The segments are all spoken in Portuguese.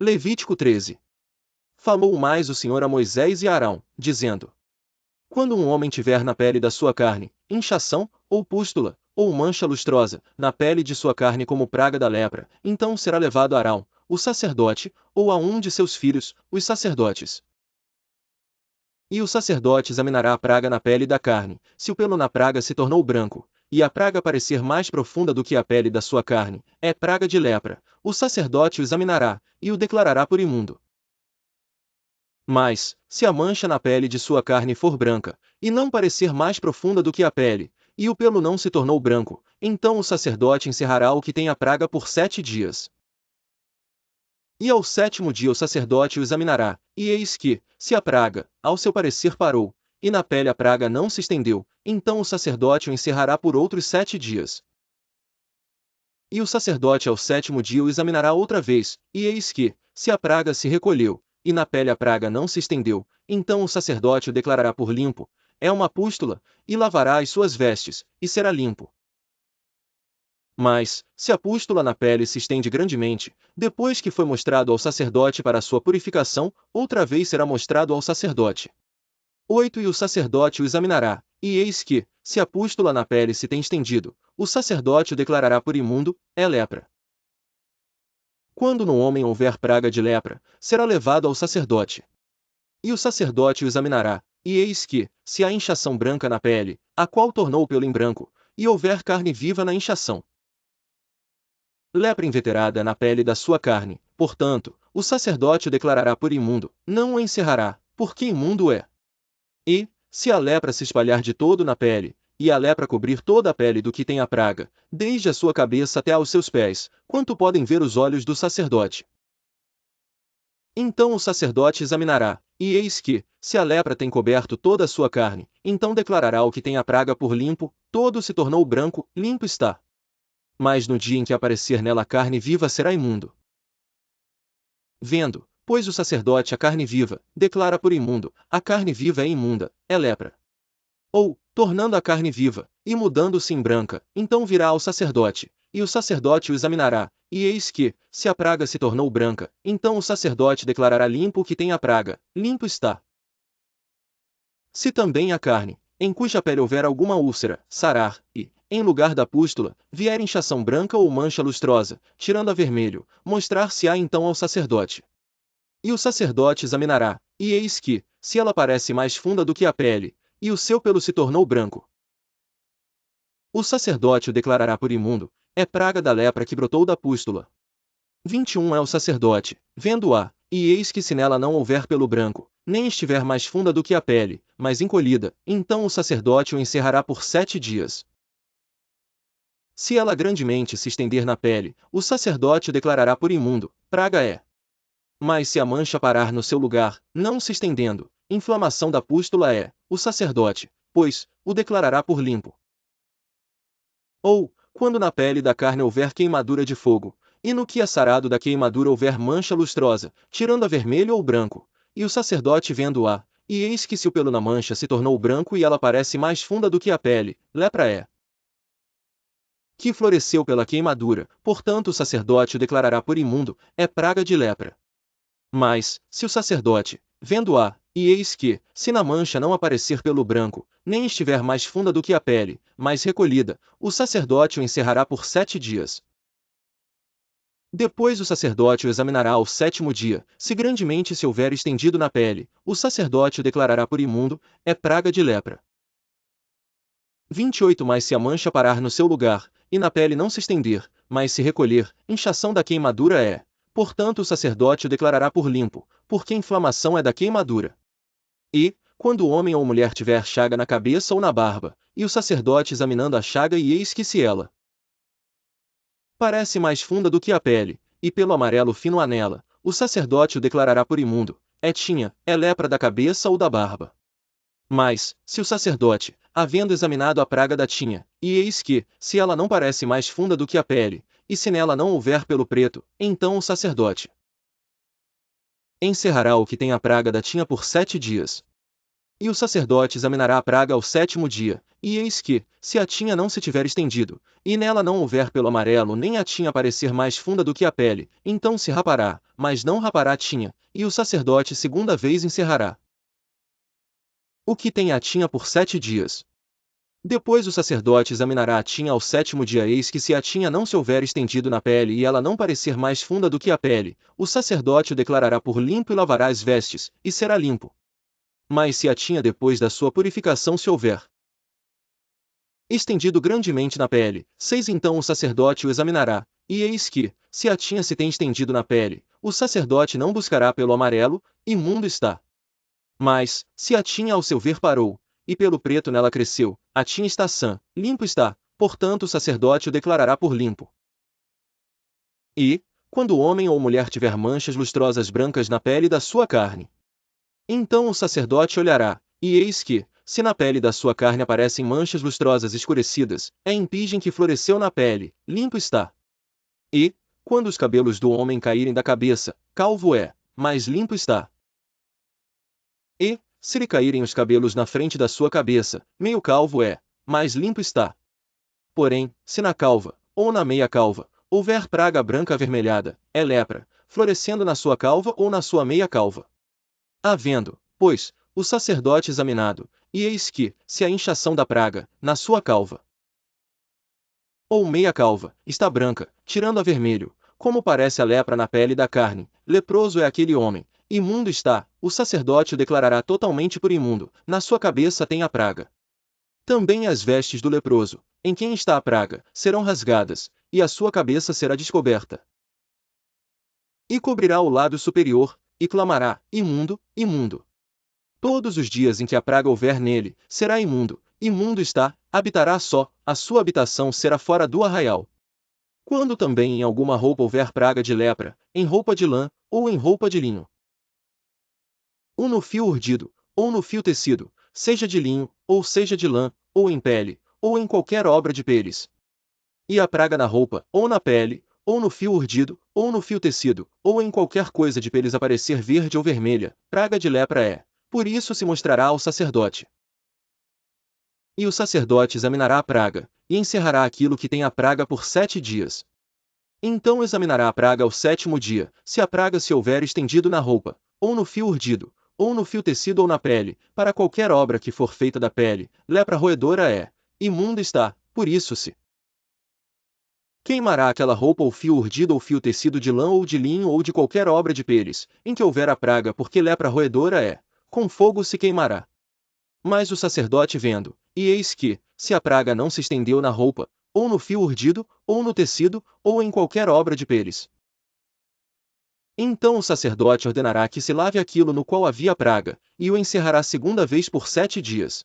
Levítico 13. Falou mais o Senhor a Moisés e a Arão, dizendo: Quando um homem tiver na pele da sua carne inchação, ou pústula, ou mancha lustrosa, na pele de sua carne como praga da lepra, então será levado a Arão, o sacerdote, ou a um de seus filhos, os sacerdotes. E o sacerdote examinará a praga na pele da carne, se o pelo na praga se tornou branco, e a praga parecer mais profunda do que a pele da sua carne, é praga de lepra, o sacerdote o examinará, e o declarará por imundo. Mas, se a mancha na pele de sua carne for branca, e não parecer mais profunda do que a pele, e o pelo não se tornou branco, então o sacerdote encerrará o que tem a praga por 7 dias. E ao 7º dia o sacerdote o examinará, e eis que, se a praga, ao seu parecer parou, e na pele a praga não se estendeu, então o sacerdote o encerrará por outros 7 dias. E o sacerdote ao 7º dia o examinará outra vez, e eis que, se a praga se recolheu, e na pele a praga não se estendeu, então o sacerdote o declarará por limpo, é uma pústula, e lavará as suas vestes, e será limpo. Mas, se a pústula na pele se estende grandemente, depois que foi mostrado ao sacerdote para a sua purificação, outra vez será mostrado ao sacerdote. 8 E o sacerdote o examinará, e eis que, se a pústula na pele se tem estendido, o sacerdote o declarará por imundo, é lepra. Quando no homem houver praga de lepra, será levado ao sacerdote. E o sacerdote o examinará, e eis que, se há inchação branca na pele, a qual tornou o pelo em branco, e houver carne viva na inchação, lepra inveterada na pele da sua carne, portanto, o sacerdote o declarará por imundo, não o encerrará, porque imundo é. E, se a lepra se espalhar de todo na pele, e a lepra cobrir toda a pele do que tem a praga, desde a sua cabeça até aos seus pés, quanto podem ver os olhos do sacerdote. Então o sacerdote examinará, e eis que, se a lepra tem coberto toda a sua carne, então declarará o que tem a praga por limpo, todo se tornou branco, limpo está. Mas no dia em que aparecer nela a carne viva será imundo. Vendo, pois o sacerdote a carne viva, declara por imundo, a carne viva é imunda, é lepra. Ou, tornando a carne viva, e mudando-se em branca, então virá ao sacerdote, e o sacerdote o examinará, e eis que, se a praga se tornou branca, então o sacerdote declarará limpo o que tem a praga, limpo está. Se também a carne, em cuja pele houver alguma úlcera, sarar, e, em lugar da pústula, vier inchação branca ou mancha lustrosa, tirando a vermelho, mostrar-se-á então ao sacerdote. E o sacerdote examinará, e eis que, se ela parece mais funda do que a pele, e o seu pelo se tornou branco, o sacerdote o declarará por imundo, é praga da lepra que brotou da pústula. 21 É o sacerdote, vendo-a, e eis que se nela não houver pelo branco, nem estiver mais funda do que a pele, mas encolhida, então o sacerdote o encerrará por 7 dias. Se ela grandemente se estender na pele, o sacerdote o declarará por imundo, praga é. Mas se a mancha parar no seu lugar, não se estendendo, inflamação da pústula é, o sacerdote, pois, o declarará por limpo. Ou, quando na pele da carne houver queimadura de fogo, e no que é sarado da queimadura houver mancha lustrosa, tirando a vermelho ou branco, e o sacerdote vendo-a, e eis que se o pelo na mancha se tornou branco e ela parece mais funda do que a pele, lepra é. Que floresceu pela queimadura, portanto o sacerdote o declarará por imundo, é praga de lepra. Mas, se o sacerdote, vendo-a, e eis que, se na mancha não aparecer pelo branco, nem estiver mais funda do que a pele, mas recolhida, o sacerdote o encerrará por 7 dias. Depois o sacerdote o examinará ao 7º dia, se grandemente se houver estendido na pele, o sacerdote o declarará por imundo, é praga de lepra. 28 Mas se a mancha parar no seu lugar, e na pele não se estender, mas se recolher, inchação da queimadura é. Portanto o sacerdote o declarará por limpo, porque a inflamação é da queimadura. E, quando o homem ou mulher tiver chaga na cabeça ou na barba, e o sacerdote examinando a chaga e eis que se ela parece mais funda do que a pele, e pelo amarelo fino há nela, o sacerdote o declarará por imundo, é lepra da cabeça ou da barba. Mas, se o sacerdote, havendo examinado a praga da tinha, e eis que, se ela não parece mais funda do que a pele, e se nela não houver pelo preto, então o sacerdote encerrará o que tem a praga da tinha por 7 dias. E o sacerdote examinará a praga ao 7º dia, e eis que, se a tinha não se tiver estendido, e nela não houver pelo amarelo nem a tinha parecer mais funda do que a pele, então se rapará, mas não rapará a tinha, e o sacerdote segunda vez encerrará. O que tem a tinha por 7 dias. Depois o sacerdote examinará a tinha ao 7º dia, eis que se a tinha não se houver estendido na pele e ela não parecer mais funda do que a pele, o sacerdote o declarará por limpo e lavará as vestes, e será limpo. Mas se a tinha depois da sua purificação se houver estendido grandemente na pele, 6 então o sacerdote o examinará, e eis que, se a tinha se tem estendido na pele, o sacerdote não buscará pelo amarelo, imundo está. Mas, se a tinha ao seu ver parou, e pelo preto nela cresceu, a tinha está sã, limpo está, portanto o sacerdote o declarará por limpo. E, quando o homem ou mulher tiver manchas lustrosas brancas na pele da sua carne, então o sacerdote olhará, e eis que, se na pele da sua carne aparecem manchas lustrosas escurecidas, é impigem que floresceu na pele, limpo está. E, quando os cabelos do homem caírem da cabeça, calvo é, mas limpo está. E, se lhe caírem os cabelos na frente da sua cabeça, meio calvo é, mas limpo está. Porém, se na calva, ou na meia calva, houver praga branca avermelhada, é lepra, florescendo na sua calva ou na sua meia calva. Havendo, pois, o sacerdote examinado, e eis que, se a inchação da praga, na sua calva, ou meia calva, está branca, tirando a vermelho, como parece a lepra na pele da carne, leproso é aquele homem, imundo está, o sacerdote o declarará totalmente por imundo, na sua cabeça tem a praga. Também as vestes do leproso, em quem está a praga, serão rasgadas, e a sua cabeça será descoberta. E cobrirá o lábio superior, e clamará, imundo, imundo. Todos os dias em que a praga houver nele, será imundo, imundo está, habitará só, a sua habitação será fora do arraial. Quando também em alguma roupa houver praga de lepra, em roupa de lã, ou em roupa de linho, ou no fio urdido, ou no fio tecido, seja de linho, ou seja de lã, ou em pele, ou em qualquer obra de peles. E a praga na roupa, ou na pele, ou no fio urdido, ou no fio tecido, ou em qualquer coisa de peles aparecer verde ou vermelha, praga de lepra é. Por isso se mostrará ao sacerdote. E o sacerdote examinará a praga, e encerrará aquilo que tem a praga por 7 dias. Então examinará a praga ao 7º dia, se a praga se houver estendido na roupa, ou no fio urdido, ou no fio tecido ou na pele, para qualquer obra que for feita da pele, lepra roedora é, imunda está, por isso se queimará aquela roupa ou fio urdido ou fio tecido de lã ou de linho ou de qualquer obra de peles, em que houver a praga porque lepra roedora é, com fogo se queimará. Mas o sacerdote vendo, e eis que, se a praga não se estendeu na roupa, ou no fio urdido, ou no tecido, ou em qualquer obra de peles, então o sacerdote ordenará que se lave aquilo no qual havia praga, e o encerrará segunda vez por 7 dias.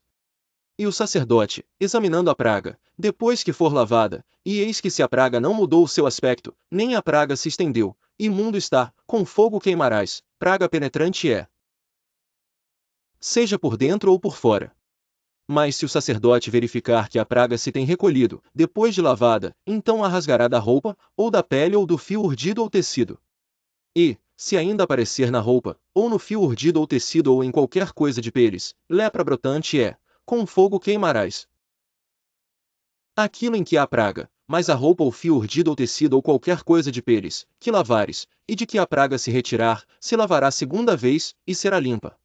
E o sacerdote, examinando a praga, depois que for lavada, e eis que se a praga não mudou o seu aspecto, nem a praga se estendeu, imundo está, com fogo queimarás, praga penetrante é. Seja por dentro ou por fora. Mas se o sacerdote verificar que a praga se tem recolhido, depois de lavada, então a rasgará da roupa, ou da pele ou do fio urdido ou tecido. E, se ainda aparecer na roupa, ou no fio urdido ou tecido ou em qualquer coisa de peles, lepra brotante é, com fogo queimarás aquilo em que há praga, mas a roupa ou fio urdido ou tecido ou qualquer coisa de peles, que lavares, e de que a praga se retirar, se lavará segunda vez, e será limpa.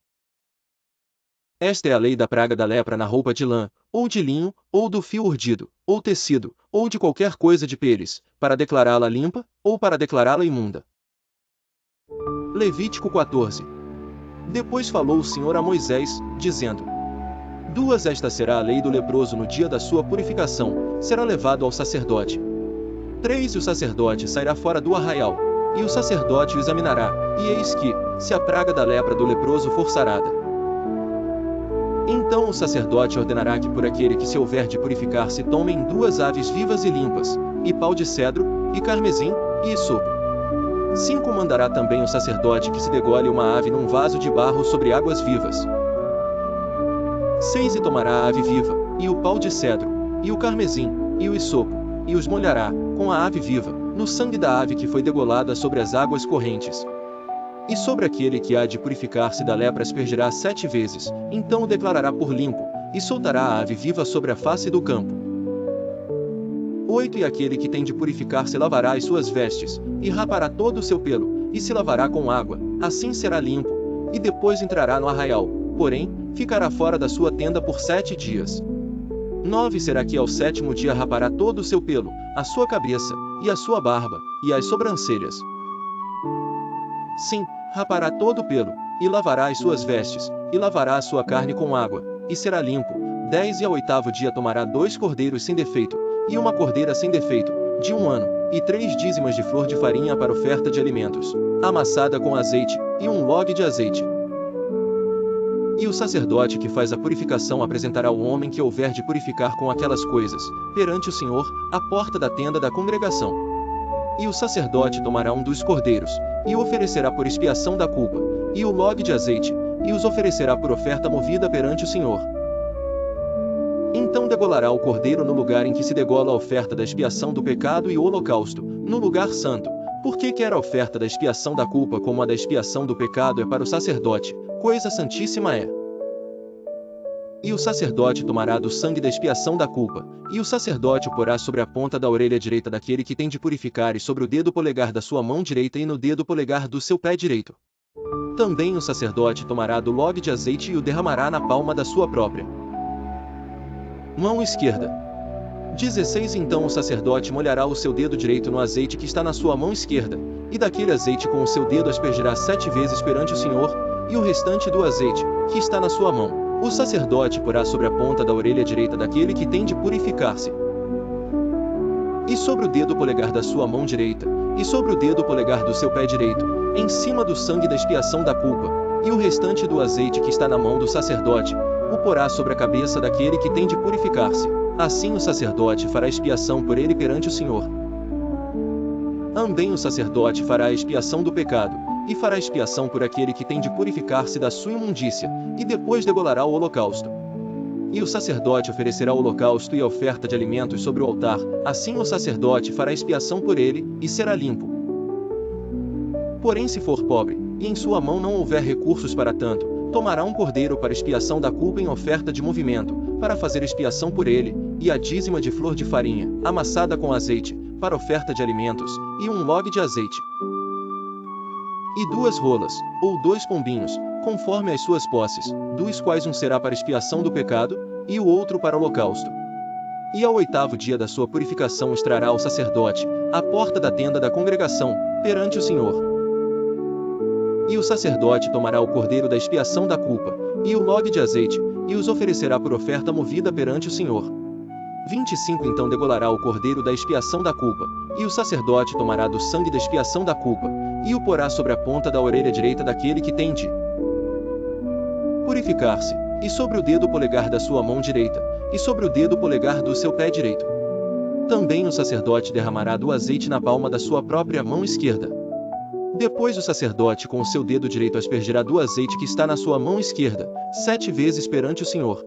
Esta é a lei da praga da lepra na roupa de lã, ou de linho, ou do fio urdido, ou tecido, ou de qualquer coisa de peles, para declará-la limpa, ou para declará-la imunda. Levítico 14. Depois falou o Senhor a Moisés, dizendo: 2 Esta será a lei do leproso no dia da sua purificação, será levado ao sacerdote. 3 E o sacerdote sairá fora do arraial, e o sacerdote o examinará, e eis que, se a praga da lepra do leproso for sarada, então o sacerdote ordenará que por aquele que se houver de purificar se tomem 2 aves vivas e limpas, e pau de cedro, e carmesim, e isopo. 5 Mandará também o sacerdote que se degole uma ave num vaso de barro sobre águas vivas. 6 E tomará a ave viva, e o pau de cedro, e o carmesim, e o isopo, e os molhará, com a ave viva, no sangue da ave que foi degolada sobre as águas correntes. E sobre aquele que há de purificar-se da lepra aspergirá 7 vezes, então o declarará por limpo, e soltará a ave viva sobre a face do campo. 8 E aquele que tem de purificar-se lavará as suas vestes, e rapará todo o seu pelo, e se lavará com água, assim será limpo, e depois entrará no arraial, porém, ficará fora da sua tenda por 7 dias. 9 Será que ao 7º dia rapará todo o seu pelo, a sua cabeça, e a sua barba, e as sobrancelhas. Sim, rapará todo o pelo, e lavará as suas vestes, e lavará a sua carne com água, e será limpo. 10 E ao 8º dia tomará 2 cordeiros sem defeito, e uma cordeira sem defeito, de 1 ano, e 3 dízimas de flor de farinha para oferta de alimentos, amassada com azeite, e 1 log de azeite. E o sacerdote que faz a purificação apresentará o homem que houver de purificar com aquelas coisas, perante o Senhor, à porta da tenda da congregação. E o sacerdote tomará um dos cordeiros, e o oferecerá por expiação da culpa, e o log de azeite, e os oferecerá por oferta movida perante o Senhor. Então degolará o cordeiro no lugar em que se degola a oferta da expiação do pecado e o holocausto, no lugar santo, porque quer a oferta da expiação da culpa como a da expiação do pecado é para o sacerdote, coisa santíssima é. E o sacerdote tomará do sangue da expiação da culpa, e o sacerdote o porá sobre a ponta da orelha direita daquele que tem de purificar e sobre o dedo polegar da sua mão direita e no dedo polegar do seu pé direito. Também o sacerdote tomará do log de azeite e o derramará na palma da sua própria mão esquerda. 16 Então o sacerdote molhará o seu dedo direito no azeite que está na sua mão esquerda, e daquele azeite com o seu dedo aspergirá 7 vezes perante o Senhor, e o restante do azeite, que está na sua mão, o sacerdote porá sobre a ponta da orelha direita daquele que tem de purificar-se. E sobre o dedo polegar da sua mão direita, e sobre o dedo polegar do seu pé direito, em cima do sangue da expiação da culpa, e o restante do azeite que está na mão do sacerdote, o porá sobre a cabeça daquele que tem de purificar-se. Assim o sacerdote fará expiação por ele perante o Senhor. Também o sacerdote fará a expiação do pecado, e fará expiação por aquele que tem de purificar-se da sua imundícia, e depois degolará o holocausto. E o sacerdote oferecerá o holocausto e a oferta de alimentos sobre o altar, assim o sacerdote fará expiação por ele, e será limpo. Porém se for pobre, e em sua mão não houver recursos para tanto, tomará um cordeiro para expiação da culpa em oferta de movimento, para fazer expiação por ele, e a dízima de flor de farinha, amassada com azeite, para oferta de alimentos, e 1 log de azeite. E 2 rolas, ou 2 pombinhos, conforme as suas posses, dos quais um será para expiação do pecado, e o outro para holocausto. E ao 8º dia da sua purificação os trará o sacerdote, à porta da tenda da congregação, perante o Senhor. E o sacerdote tomará o cordeiro da expiação da culpa, e o log de azeite, e os oferecerá por oferta movida perante o Senhor. 25 Então degolará o cordeiro da expiação da culpa, e o sacerdote tomará do sangue da expiação da culpa, e o porá sobre a ponta da orelha direita daquele que tem de purificar-se, e sobre o dedo polegar da sua mão direita, e sobre o dedo polegar do seu pé direito. Também o sacerdote derramará do azeite na palma da sua própria mão esquerda. Depois o sacerdote com o seu dedo direito aspergirá do azeite que está na sua mão esquerda, 7 vezes perante o Senhor.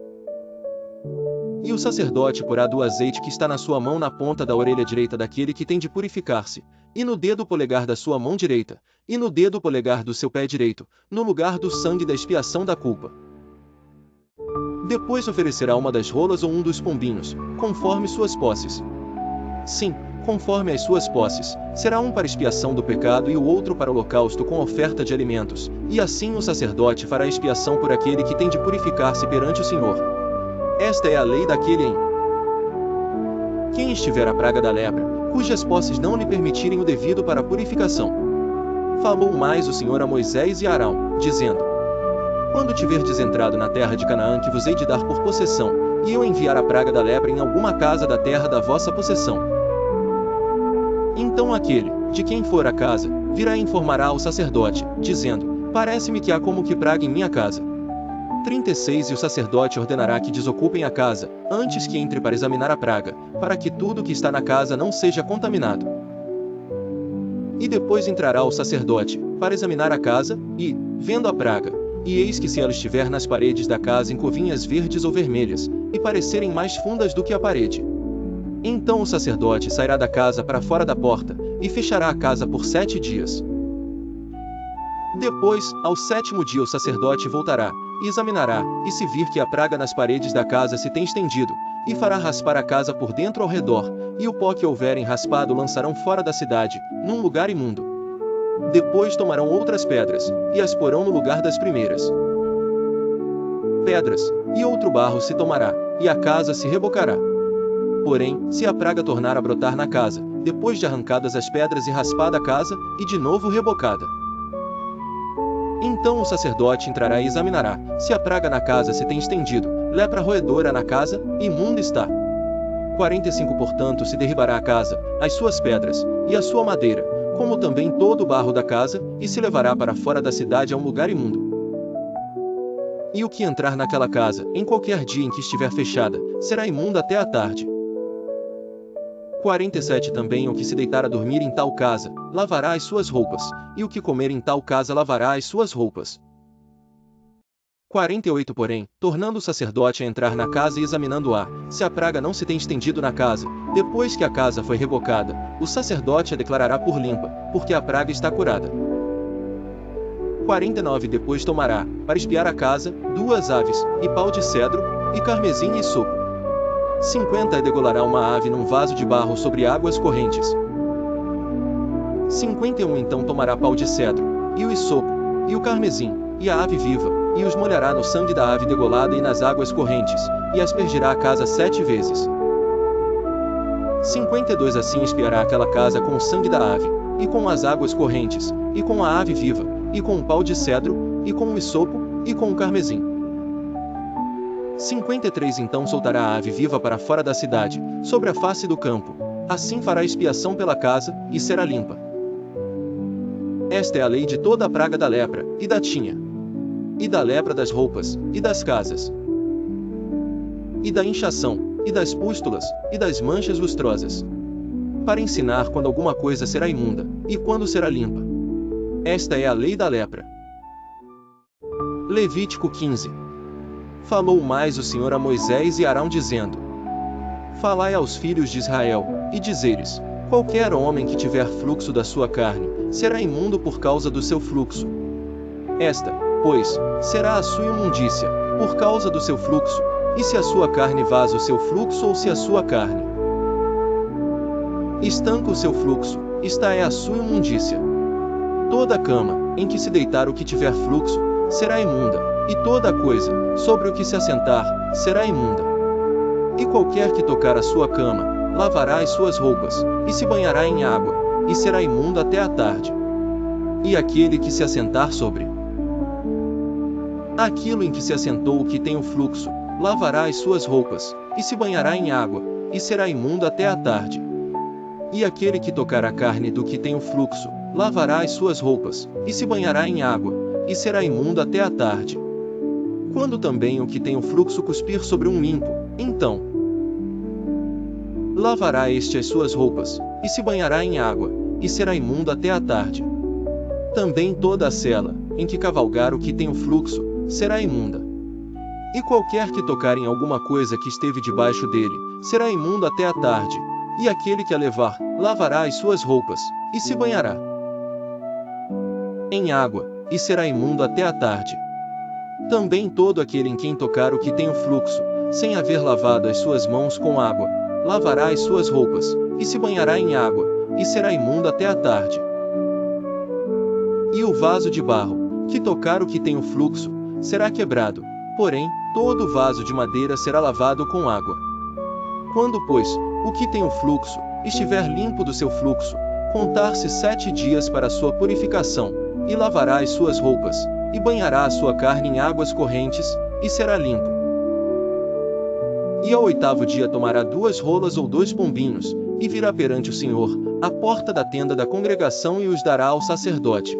E o sacerdote porá do azeite que está na sua mão na ponta da orelha direita daquele que tem de purificar-se, e no dedo polegar da sua mão direita, e no dedo polegar do seu pé direito, no lugar do sangue da expiação da culpa. Depois oferecerá uma das rolas ou um dos pombinhos, conforme suas posses. Sim, conforme as suas posses, será um para expiação do pecado e o outro para holocausto com oferta de alimentos, e assim o sacerdote fará expiação por aquele que tem de purificar-se perante o Senhor. Esta é a lei daquele em quem estiver a praga da lepra, cujas posses não lhe permitirem o devido para a purificação. Falou mais o Senhor a Moisés e a Arão, dizendo: Quando tiverdes entrado na terra de Canaã que vos hei de dar por possessão, e eu enviar a praga da lepra em alguma casa da terra da vossa possessão, então aquele, de quem for a casa, virá e informará ao sacerdote, dizendo: Parece-me que há como que praga em minha casa. 36 E o sacerdote ordenará que desocupem a casa, antes que entre para examinar a praga, para que tudo que está na casa não seja contaminado. E depois entrará o sacerdote, para examinar a casa, e, vendo a praga, e eis que se ela estiver nas paredes da casa em covinhas verdes ou vermelhas, e parecerem mais fundas do que a parede, então o sacerdote sairá da casa para fora da porta, e fechará a casa por 7 dias. Depois, ao 7º dia o sacerdote voltará, e examinará, e se vir que a praga nas paredes da casa se tem estendido, e fará raspar a casa por dentro ao redor, e o pó que houverem raspado lançarão fora da cidade, num lugar imundo. Depois tomarão outras pedras, e as porão no lugar das primeiras pedras, e outro barro se tomará, e a casa se rebocará. Porém, se a praga tornar a brotar na casa, depois de arrancadas as pedras e raspada a casa, e de novo rebocada, então o sacerdote entrará e examinará, se a praga na casa se tem estendido, lepra roedora na casa, imunda está. 45 Portanto se derribará a casa, as suas pedras, e a sua madeira, como também todo o barro da casa, e se levará para fora da cidade a um lugar imundo. E o que entrar naquela casa, em qualquer dia em que estiver fechada, será imundo até a tarde. 47 Também o que se deitar a dormir em tal casa, lavará as suas roupas, e o que comer em tal casa lavará as suas roupas. 48 Porém, tornando o sacerdote a entrar na casa e examinando-a, se a praga não se tem estendido na casa, depois que a casa foi rebocada, o sacerdote a declarará por limpa, porque a praga está curada. 49 Depois tomará, para espiar a casa, 2 aves, e pau de cedro, e carmesim e sopo. 50 Degolará uma ave num vaso de barro sobre águas correntes. 51 Então tomará pau de cedro, e o hisopo, e o carmesim, e a ave viva, e os molhará no sangue da ave degolada e nas águas correntes, e aspergirá a casa 7 vezes. 52 Assim espiará aquela casa com o sangue da ave, e com as águas correntes, e com a ave viva, e com o pau de cedro, e com o hisopo, e com o carmesim. 53 Então soltará a ave viva para fora da cidade, sobre a face do campo. Assim fará expiação pela casa, e será limpa. Esta é a lei de toda a praga da lepra, e da tinha, e da lepra das roupas, e das casas, e da inchação, e das pústulas, e das manchas lustrosas, para ensinar quando alguma coisa será imunda, e quando será limpa. Esta é a lei da lepra. Levítico 15. Falou mais o Senhor a Moisés e Arão dizendo: Falai aos filhos de Israel, e dizeres: Qualquer homem que tiver fluxo da sua carne, será imundo por causa do seu fluxo. Esta, pois, será a sua imundícia, por causa do seu fluxo, e se a sua carne vaza o seu fluxo ou se a sua carne estanca o seu fluxo, esta é a sua imundícia. Toda cama, em que se deitar o que tiver fluxo, será imunda, e toda coisa, sobre o que se assentar, será imunda. E qualquer que tocar a sua cama, lavará as suas roupas, e se banhará em água, e será imundo até a tarde. E aquele que se assentar sobre aquilo em que se assentou o que tem o fluxo, lavará as suas roupas, e se banhará em água, e será imundo até a tarde. E aquele que tocar a carne do que tem o fluxo, lavará as suas roupas, e se banhará em água, e será imundo até a tarde. Quando também o que tem o fluxo cuspir sobre um limpo, então lavará este as suas roupas, e se banhará em água, e será imundo até a tarde. Também toda a sela, em que cavalgar o que tem o fluxo, será imunda. E qualquer que tocar em alguma coisa que esteve debaixo dele, será imundo até a tarde, e aquele que a levar, lavará as suas roupas, e se banhará em água, e será imundo até a tarde. Também todo aquele em quem tocar o que tem o fluxo, sem haver lavado as suas mãos com água, lavará as suas roupas, e se banhará em água, e será imundo até a tarde. E o vaso de barro, que tocar o que tem o fluxo, será quebrado, porém, todo vaso de madeira será lavado com água. Quando, pois, o que tem o fluxo, estiver limpo do seu fluxo, contar-se 7 dias para a sua purificação, e lavará as suas roupas, e banhará a sua carne em águas correntes, e será limpo. E ao 8º dia tomará 2 rolas ou 2 pombinhos, e virá perante o Senhor, à porta da tenda da congregação e os dará ao sacerdote.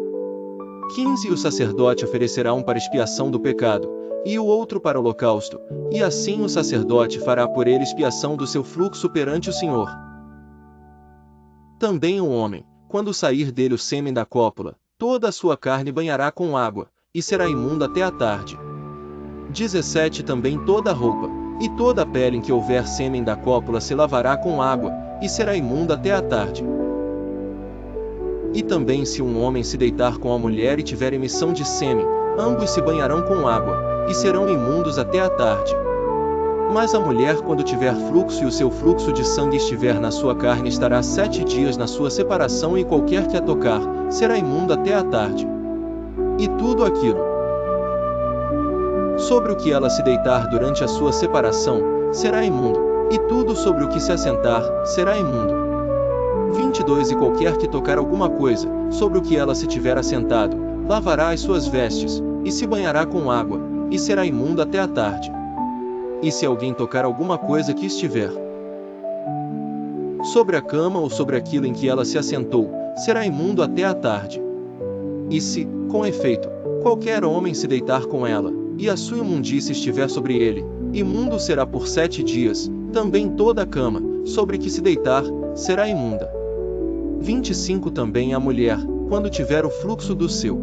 15 E o sacerdote oferecerá um para expiação do pecado, e o outro para holocausto, e assim o sacerdote fará por ele expiação do seu fluxo perante o Senhor. Também o homem, quando sair dele o sêmen da cópula, toda a sua carne banhará com água, e será imunda até a tarde. 17 Também toda a roupa, e toda a pele em que houver sêmen da cópula se lavará com água, e será imunda até a tarde. E também se um homem se deitar com a mulher e tiver emissão de sêmen, ambos se banharão com água, e serão imundos até a tarde. Mas a mulher, quando tiver fluxo e o seu fluxo de sangue estiver na sua carne, estará 7 dias na sua separação, e qualquer que a tocar, será imundo até a tarde. E tudo aquilo sobre o que ela se deitar durante a sua separação, será imundo, e tudo sobre o que se assentar, será imundo. 22 E qualquer que tocar alguma coisa, sobre o que ela se tiver assentado, lavará as suas vestes, e se banhará com água, e será imundo até a tarde. E se alguém tocar alguma coisa que estiver sobre a cama ou sobre aquilo em que ela se assentou, será imundo até a tarde. E se, com efeito, qualquer homem se deitar com ela, e a sua imundícia estiver sobre ele, imundo será por 7 dias, também toda a cama, sobre que se deitar, será imunda. 25 Também a mulher, quando tiver o fluxo do seu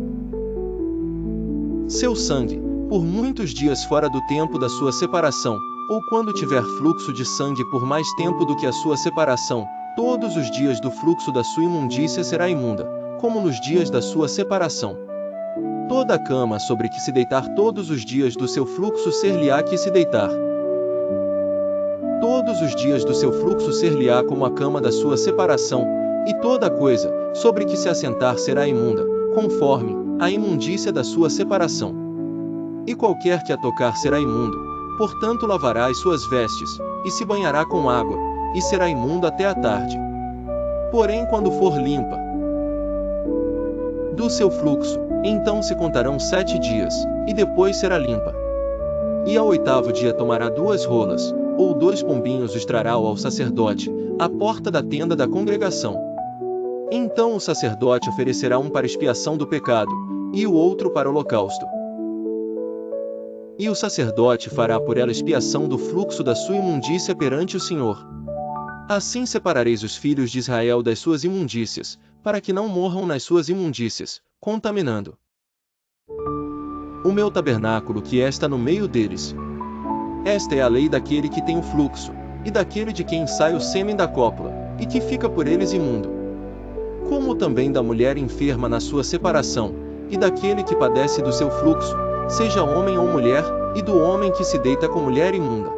sangue, por muitos dias fora do tempo da sua separação, ou quando tiver fluxo de sangue por mais tempo do que a sua separação, todos os dias do fluxo da sua imundícia será imunda, como nos dias da sua separação. Toda a cama sobre que se deitar todos os dias do seu fluxo ser-lhe-á que se deitar. Todos os dias do seu fluxo ser-lhe-á como a cama da sua separação, e toda coisa, sobre que se assentar será imunda, conforme a imundícia da sua separação. E qualquer que a tocar será imundo, portanto lavará as suas vestes, e se banhará com água, e será imundo até a tarde. Porém quando for limpa do seu fluxo, então se contarão 7 dias, e depois será limpa. E ao 8º dia tomará 2 rolas, ou 2 pombinhos, os trará ao sacerdote, à porta da tenda da congregação. Então o sacerdote oferecerá um para expiação do pecado, e o outro para holocausto. E o sacerdote fará por ela expiação do fluxo da sua imundícia perante o Senhor. Assim separareis os filhos de Israel das suas imundícias, para que não morram nas suas imundícias, contaminando o meu tabernáculo que está no meio deles. Esta é a lei daquele que tem o fluxo, e daquele de quem sai o sêmen da cópula, e que fica por eles imundo. Como também da mulher enferma na sua separação, e daquele que padece do seu fluxo, seja homem ou mulher, e do homem que se deita com mulher imunda.